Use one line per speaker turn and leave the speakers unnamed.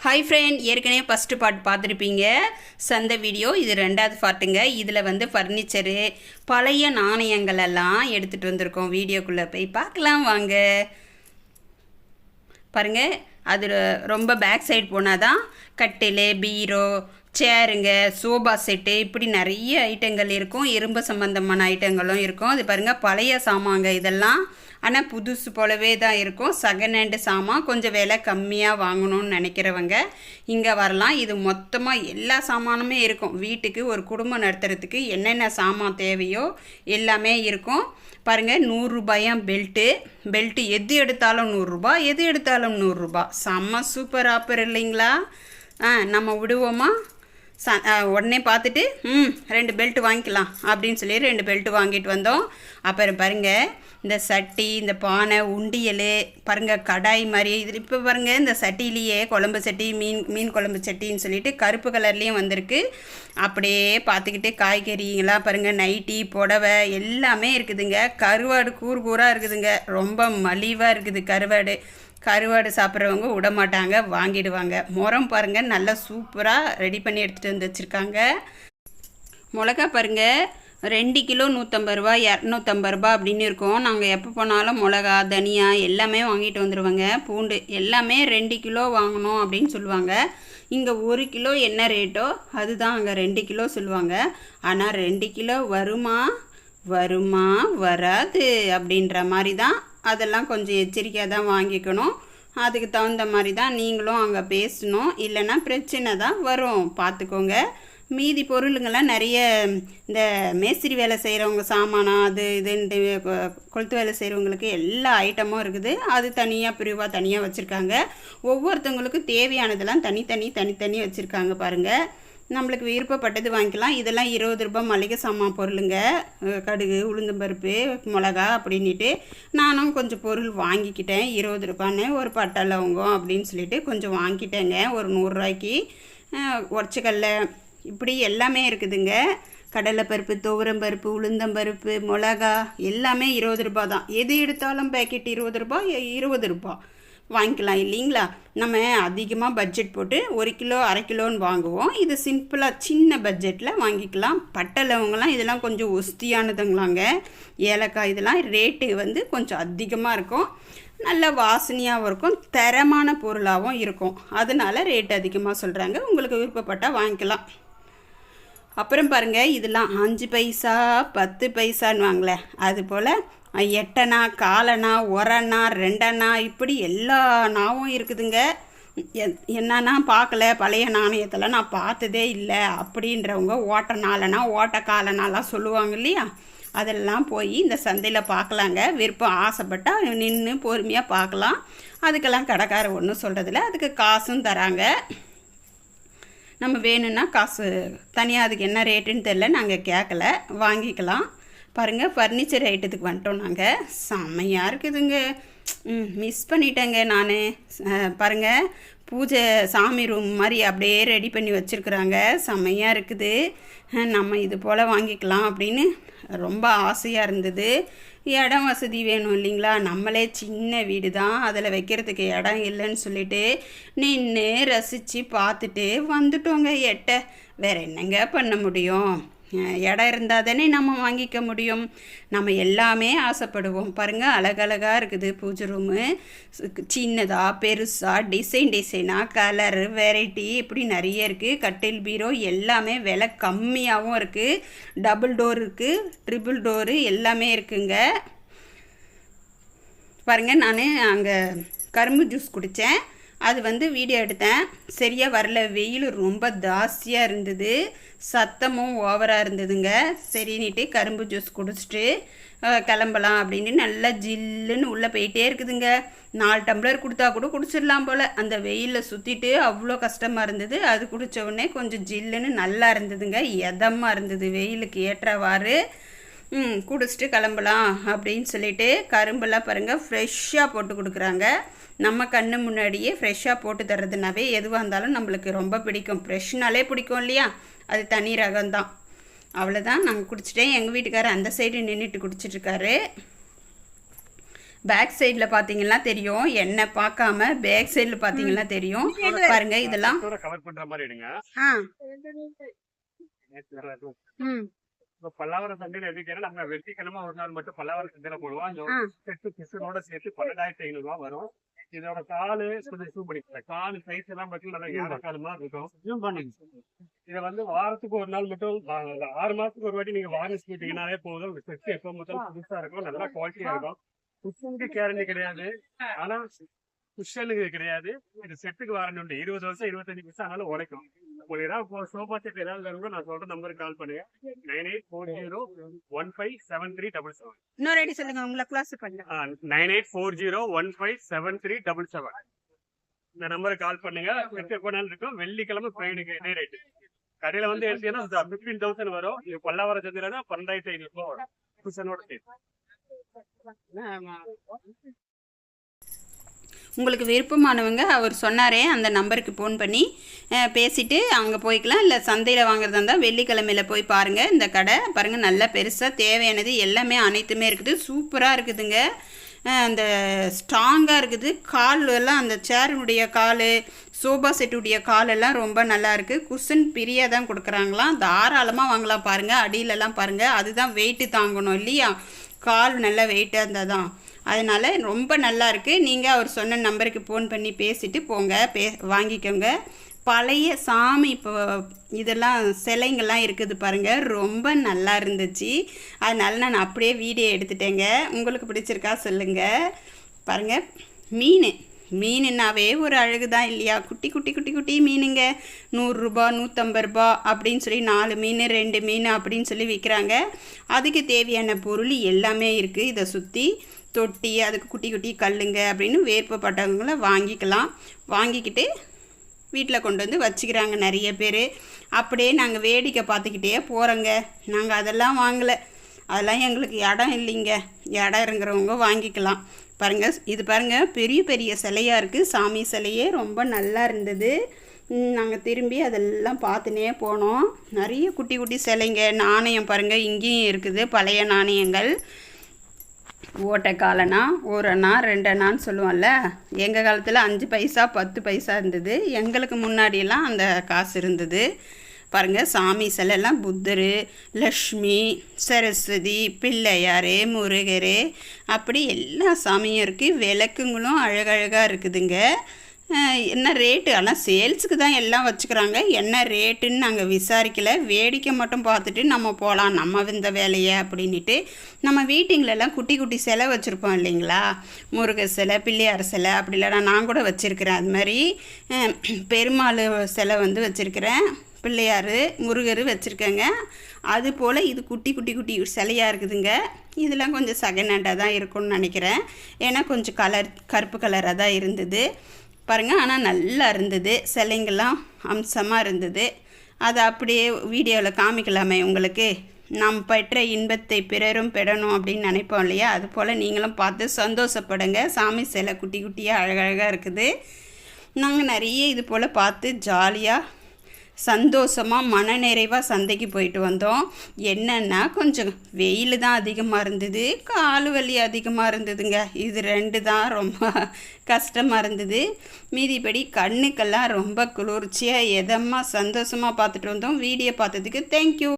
Hi friend, ஏற்கனவே first part பார்த்துருப்பீங்க சந்தை வீடியோ. இது ரெண்டாவது பார்ட்டுங்க. இதில் வந்து ஃபர்னிச்சரு, பழைய நாணயங்கள் எல்லாம் எடுத்துகிட்டு வந்திருக்கோம். வீடியோக்குள்ளே போய் பார்க்கலாம் வாங்க. பாருங்கள், அது ரொம்ப பேக் சைடு போனால் தான் கட்டில், பீரோ, சேருங்க, சோபா செட்டு, இப்படி நிறைய ஐட்டங்கள் இருக்கும். இரும்பு சம்மந்தமான ஐட்டங்களும் இருக்கும். அது பாருங்கள், பழைய சாமாங்க இதெல்லாம். ஆனால் புதுசு போலவே தான் இருக்கும். செகண்ட் ஹேண்டு சாமான், கொஞ்சம் விலை கம்மியாக வாங்கணும்னு நினைக்கிறவங்க இங்கே வரலாம். இது மொத்தமாக எல்லா சாமானுமே இருக்கும். வீட்டுக்கு ஒரு குடும்பம் நடத்துறதுக்கு என்னென்ன சாமான் தேவையோ எல்லாமே இருக்கும். பாருங்கள், 100 ரூபாயாம் பெல்ட்டு எது எடுத்தாலும் 100 ரூபா, எது எடுத்தாலும் 100 ரூபா. செம்ம சூப்பர் ஆஃபர் இல்லைங்களா? நம்ம விடுவோமா? உடனே பார்த்துட்டு 2 பெல்ட் வாங்கிக்கலாம் அப்படின்னு சொல்லி 2 பெல்ட் வாங்கிட்டு வந்தோம். அப்புறம் பாருங்கள், இந்த சட்டி, இந்த பானை, உண்டியல், பாருங்கள் கடாய் மாதிரி. இது இப்போ பாருங்கள், இந்த சட்டிலேயே குழம்பு சட்டி, மீன் குழம்பு சட்டின்னு சொல்லிட்டு கருப்பு கலர்லேயும் வந்திருக்கு. அப்படியே பார்த்துக்கிட்டு காய்கறிங்களாம் பாருங்கள், நைட்டி, புடவை எல்லாமே இருக்குதுங்க. கருவாடு கூறாக இருக்குதுங்க. ரொம்ப மலிவாக இருக்குது கருவாடு சாப்பிட்றவங்க விட மாட்டாங்க, வாங்கிடுவாங்க. முறம் பாருங்கள், நல்லா சூப்பராக ரெடி பண்ணி எடுத்துகிட்டு வந்து வச்சுருக்காங்க. மிளகா பாருங்கள், 2 கிலோ 150 ரூபா, 250 ரூபா அப்படின்னு இருக்கும். நாங்கள் எப்போ போனாலும் மிளகா, தனியா எல்லாமே வாங்கிட்டு வந்துடுவோங்க. பூண்டு எல்லாமே 2 கிலோ வாங்கணும் அப்படின்னு சொல்லுவாங்க. இங்கே 1 கிலோ என்ன ரேட்டோ அதுதான் அங்கே 2 கிலோ சொல்லுவாங்க. ஆனால் 2 கிலோ வருமா வராது அப்படின்ற மாதிரி தான். அதெல்லாம் கொஞ்சம் எச்சரிக்கையாக தான் வாங்கிக்கணும். அதுக்கு தகுந்த மாதிரி தான் நீங்களும் அங்கே பேசணும். இல்லைன்னா பிரச்சனை தான் வரும், பார்த்துக்கோங்க. மீதி பொருளுங்கள்லாம் நிறைய இந்த மேஸ்திரி வேலை செய்கிறவங்க சாமானா, அது இதுன்ட்டு கொளுத்து வேலை செய்கிறவங்களுக்கு எல்லா ஐட்டமும் இருக்குது. அது தனியாக பிரிவாக தனியாக வச்சுருக்காங்க. ஒவ்வொருத்தவங்களுக்கும் தேவையானதெல்லாம் தனித்தனி வச்சுருக்காங்க. பாருங்கள், நம்மளுக்கு விருப்பப்பட்டது வாங்கிக்கலாம். இதெல்லாம் 20 ரூபா மளிகை சாமான் பொருளுங்க. கடுகு, உளுந்தம்பருப்பு, மிளகா அப்படின்ட்டு நானும் கொஞ்சம் பொருள் வாங்கிக்கிட்டேன். 20 ரூபான்னு ஒரு பட்டை லவங்கம் அப்படின்னு சொல்லிட்டு கொஞ்சம் வாங்கிட்டேங்க. ஒரு 100 ரூபாய்க்கு. உடச்சக்கல்ல இப்படி எல்லாமே இருக்குதுங்க. கடலைப்பருப்பு, துவரம்பருப்பு, உளுந்தம்பருப்பு, மிளகா எல்லாமே 20 ரூபா தான். எது எடுத்தாலும் பேக்கெட் 20 ரூபா, 20 ரூபா வாங்கிக்கலாம் இல்லைங்களா? நம்ம அதிகமாக பட்ஜெட் போட்டு 1 கிலோ 1/2 கிலோன்னு வாங்குவோம். இது சிம்பிளாக சின்ன பட்ஜெட்டில் வாங்கிக்கலாம். பட்டை லவங்கெல்லாம் இதெல்லாம் கொஞ்சம் ஒஸ்தியானதுங்களாங்க. ஏலக்காய் இதெல்லாம் ரேட்டு வந்து கொஞ்சம் அதிகமாக இருக்கும். நல்ல வாசனையாகவும் இருக்கும், தரமான பொருளாகவும் இருக்கும். அதனால ரேட் அதிகமாக சொல்கிறாங்க. உங்களுக்கு விருப்பப்பட்டால் வாங்கிக்கலாம். அப்புறம் பாருங்கள், இதெல்லாம் 5 பைசா 10 பைசான்னு வாங்கல, அதுபோல் 8 அணா, 1/4 அணா, 1 அணா, 2 அணா, இப்படி எல்லா நாவும் இருக்குதுங்க. என்னன்னா பார்க்கல, பழைய நாணயத்தில் நான் பார்த்ததே இல்லை அப்படின்றவங்க ஓட்ட 4 அணா, ஓட்ட 1/4 அணாலாம் சொல்லுவாங்க இல்லையா? அதெல்லாம் போய் இந்த சந்தையில் பார்க்கலாங்க. விருப்பம் ஆசைப்பட்டால் நின்று பொறுமையாக பார்க்கலாம். அதுக்கெல்லாம் கடைக்கார ஒன்றும் சொல்கிறதில்ல. அதுக்கு காசும் தராங்க. நம்ம வேணும்னா காசு தனியாக, அதுக்கு என்ன ரேட்டுன்னு தெரில, நாங்கள் கேட்கல, வாங்கிக்கலாம். பாருங்கள், ஃபர்னிச்சர் ஐட்டத்துக்கு வந்துட்டோம் நாங்கள். செம்மையாக இருக்குதுங்க. மிஸ் பண்ணிட்டேங்க நான். பாருங்கள், பூஜை சாமி ரூம் மாதிரி அப்படியே ரெடி பண்ணி வச்சுருக்குறாங்க. செம்மையாக இருக்குது. நம்ம இது போல் வாங்கிக்கலாம் அப்படின்னு ரொம்ப ஆசையாக இருந்தது. இடம் வசதி வேணும் இல்லைங்களா? நம்மளே சின்ன வீடு தான், அதில் வைக்கிறதுக்கு இடம் இல்லைன்னு சொல்லிட்டு நின்று ரசித்து பார்த்துட்டு வந்துட்டோங்க. வேறு என்னங்க பண்ண முடியும்? இடம் இருந்தால் தானே நம்ம வாங்கிக்க முடியும். நம்ம எல்லாமே ஆசைப்படுவோம். பாருங்கள், அழகழகாக இருக்குது பூஜை ரூமு. சின்னதாக, பெருசாக, டிசைனாக, கலரு, வெரைட்டி இப்படி நிறைய இருக்குது. கட்டில், பீரோ எல்லாமே விலை கம்மியாகவும் இருக்குது. டபுள் டோர் இருக்குது, ட்ரிபிள் டோரு எல்லாமே இருக்குங்க. பாருங்கள், நான் அங்கே கரும்பு ஜூஸ் குடித்தேன். அது வந்து வீடியோ எடுத்தேன், சரியாக வரல. வெயில் ரொம்ப ஜாஸ்தியாக இருந்தது, சத்தமும் ஓவராக இருந்ததுங்க. சரின்னுட்டு கரும்பு ஜூஸ் குடிச்சிட்டு கிளம்பலாம் அப்படின்னு நல்லா ஜில்லுன்னு உள்ளே போயிட்டே இருக்குதுங்க. 4 டம்ளர் கொடுத்தா கூட குடிச்சிடலாம் போல். அந்த வெயிலில் சுற்றிட்டு அவ்வளோ கஷ்டமாக இருந்தது. அது குடித்த உடனே கொஞ்சம் ஜில்லுன்னு நல்லா இருந்ததுங்க. எதமாக இருந்தது, வெயிலுக்கு ஏற்றவாறு. குடிச்சிட்டு கிளம்பலாம் அப்படின்னு சொல்லிட்டு கரும்பெல்லாம் பாருங்கள் ஃப்ரெஷ்ஷாக போட்டு கொடுக்குறாங்க. நம்ம கண்ணு முன்னாடியே ஃப்ரெஷ்ஷாக போட்டு தர்றதுனாவே எதுவாக இருந்தாலும் நம்மளுக்கு ரொம்ப பிடிக்கும். ஃப்ரெஷ்னாலே பிடிக்கும் இல்லையா? அது தனி ரகம்தான். அவ்வளோதான், நாங்கள் குடிச்சிட்டேன். எங்கள் வீட்டுக்காரர் அந்த சைடு நின்றுட்டு குடிச்சிட்ருக்காரு. பேக் சைடில் பார்த்தீங்கன்னா தெரியும், என்ன பார்க்காம பேக் சைடில் பார்த்தீங்கன்னா தெரியும். பாருங்க இதெல்லாம்
கவர் பண்ற மாதிரி எடுங்க. பல்லாவரம் சந்தையில எதுக்கு நம்ம வெள்ளிக்கிழமை ஒரு நாள் மட்டும் பல்லாவரம் சந்தையில போடுவோம். செட்டு கிசுனோட சேர்த்து 12,500 வரும். இதோட காலு கொஞ்சம் ஜூம் பண்ணிக்கலாம். காலு சைஸ் எல்லாம் பார்த்தீங்கன்னா நல்லா ஏழை காலமா இருக்கும். ஜூம் பண்ணி இதை வாரத்துக்கு ஒரு நாள் மட்டும் 6 மாசத்துக்கு ஒரு வாட்டி நீங்க வாரன்ஸ் போட்டீங்கன்னாலே போதும். செட்டு எப்போ முதல் புதுசா இருக்கும், நல்லா குவாலிட்டியா இருக்கும். குஷனுக்கு கேரண்டி கிடையாது, ஆனா குஷனுக்கு கிடையாது. இது செட்டுக்கு வாரண்டி உண்டு. 20 வருஷம் 25 வருஷம் ஆனாலும் உடைக்கும். உங்களுக்கு ஏதாவது சோஃபா செட் ஏதாவது வேணுமோ நான் சொல்ற நம்பருக்கு கால் பண்ணுங்க. 9840157377.
இன்னொரு ஐடி சொல்லுங்க, உங்களை கிளாஸ் பண்ணுங்க.
9840157377. இந்த நம்பருக்கு கால் பண்ணுங்க. இருக்கும் வெள்ளிக்கிழமை ஃப்ரைடே ரேட்டு. கடையில எடுத்தீங்கன்னா 15,000 வரும். இது பல்லாவரம் சந்தையில 12,500 வரும். குஷனோட சேர்த்து.
உங்களுக்கு விருப்பமானவங்க அவர் சொன்னாரே அந்த நம்பருக்கு ஃபோன் பண்ணி பேசிவிட்டு அங்கே போய்க்கலாம். இல்லை சந்தையில் வாங்குறதா இருந்தால் வெள்ளிக்கிழமையில் போய் பாருங்கள். இந்த கடை பாருங்கள், நல்லா பெருசாக தேவையானது எல்லாமே அனைத்துமே இருக்குது. சூப்பராக இருக்குதுங்க. அந்த ஸ்ட்ராங்காக இருக்குது. கால் எல்லாம் அந்த சேருடைய கால், சோபா செட்டுடைய காலெல்லாம் ரொம்ப நல்லா இருக்குது. குஷன் பிரியாக தான் கொடுக்குறாங்களாம். தாராளமாக வாங்கலாம். பாருங்கள் அடியிலலாம் பாருங்கள், அதுதான் வெயிட்டு தாங்கணும் இல்லையா, கால் நல்லா வெயிட்டாக இருந்தால் தான். அதனால் ரொம்ப நல்லா இருக்குது. நீங்கள் அவர் சொன்ன நம்பருக்கு ஃபோன் பண்ணி பேசிவிட்டு போங்க, வாங்கிக்கோங்க. பழைய சாமி இப்போ இதெல்லாம் சிலைங்கள்லாம் இருக்குது பாருங்கள், ரொம்ப நல்லா இருந்துச்சு. அதனால் நான் அப்படியே வீடியோ எடுத்துட்டேங்க. உங்களுக்கு பிடிச்சிருக்கா சொல்லுங்கள். பாருங்கள் மீனுன்னாவே ஒரு அழகு தான் இல்லையா. குட்டி குட்டி குட்டி குட்டி மீனுங்க. 100 ரூபா 150 ரூபா அப்படின்னு சொல்லி 4 மீன் 2 மீன் அப்படின்னு சொல்லி விற்கிறாங்க. அதுக்கு தேவையான பொருள் எல்லாமே இருக்குது. இதை சுற்றி தொட்டி, அதுக்கு குட்டி குட்டி கல்லுங்க அப்படின்னு விருப்பப்பட்டவங்கள வாங்கிக்கலாம். வாங்கிக்கிட்டு வீட்டில் கொண்டு வந்து வச்சுக்கிறாங்க நிறைய பேர். அப்படியே நாங்கள் வேடிக்கை பார்த்துக்கிட்டே போகிறோங்க. நாங்கள் அதெல்லாம் வாங்கலை, அதெல்லாம் எங்களுக்கு இடம் இல்லைங்க. இடம் இருக்கிறவங்க வாங்கிக்கலாம். பாருங்கள், இது பாருங்கள் பெரிய பெரிய சிலையாக இருக்குது. சாமி சிலையே ரொம்ப நல்லா இருந்தது. நாங்கள் திரும்பி அதெல்லாம் பார்த்துனே போனோம். நிறைய குட்டி குட்டி சிலைங்க. நாணயம் பாருங்கள், இங்கேயும் இருக்குது பழைய நாணயங்கள். ஓட்டைக்காலனா 1 அணா 2 அணான்னு சொல்லுவோம்ல. எங்கள் காலத்தில் 5 பைசா 10 பைசா இருந்தது. எங்களுக்கு முன்னாடியெல்லாம் அந்த காசு இருந்தது. பாருங்கள் சாமி சிலைலாம் புத்தர், லக்ஷ்மி, சரஸ்வதி, பிள்ளையார், முருகர் அப்படி எல்லா சாமியும் இருக்குது. விளக்குங்களும் அழகழகாக இருக்குதுங்க. என்ன ரேட்டு, ஆனால் சேல்ஸுக்கு தான் எல்லாம் வச்சுக்கிறாங்க. என்ன ரேட்டுன்னு நாங்கள் விசாரிக்கலை. வேடிக்கை மட்டும் பார்த்துட்டு நம்ம போகலாம், நம்ம இந்த வேலையை அப்படின்ட்டு. நம்ம வீட்டுங்களெல்லாம் குட்டி குட்டி சிலை வச்சுருப்போம் இல்லைங்களா, முருகர் சிலை, பிள்ளையார் சிலை அப்படி இல்லைனா நான் கூட வச்சுருக்கிறேன். அது மாதிரி பெருமாள் சிலை வச்சுருக்கிறேன், பிள்ளையார், முருகர் வச்சுருக்கேங்க. அதுபோல் இது குட்டி குட்டி குட்டி சிலையாக இருக்குதுங்க. இதெல்லாம் கொஞ்சம் செகண்ட் ஹேண்டாக தான் இருக்கும்னு நினைக்கிறேன். ஏன்னா கொஞ்சம் கருப்பு கலராக தான் இருந்தது பாருங்கள். ஆனால் நல்லா இருந்தது, சிலைங்கள்லாம் அம்சமாக இருந்தது. அதை அப்படியே வீடியோவில் காமிக்கலாமே உங்களுக்கு. நாம் பெற்ற இன்பத்தை பிறரும் பெறணும் அப்படின்னு நினைப்போம் இல்லையா, அது போல் நீங்களும் பார்த்து சந்தோஷப்படுங்க. சாமி சிலை குட்டி குட்டியாக அழகழகாக இருக்குது. நாங்கள் நிறைய இது போல் பார்த்து ஜாலியாக சந்தோஷமாக மனநிறைவாக சந்தைக்கு போயிட்டு வந்தோம். என்னென்னா கொஞ்சம் வெயில் தான் அதிகமாக இருந்தது, கால் வலி அதிகமாக இருந்ததுங்க. இது 2 தான் ரொம்ப கஷ்டமாக இருந்தது. மீதிப்படி கண்ணுக்கெல்லாம் ரொம்ப குளிர்ச்சியாக எதமாக சந்தோஷமாக பார்த்துட்டு வந்தோம். வீடியோ பார்த்ததுக்கு தேங்க்யூ.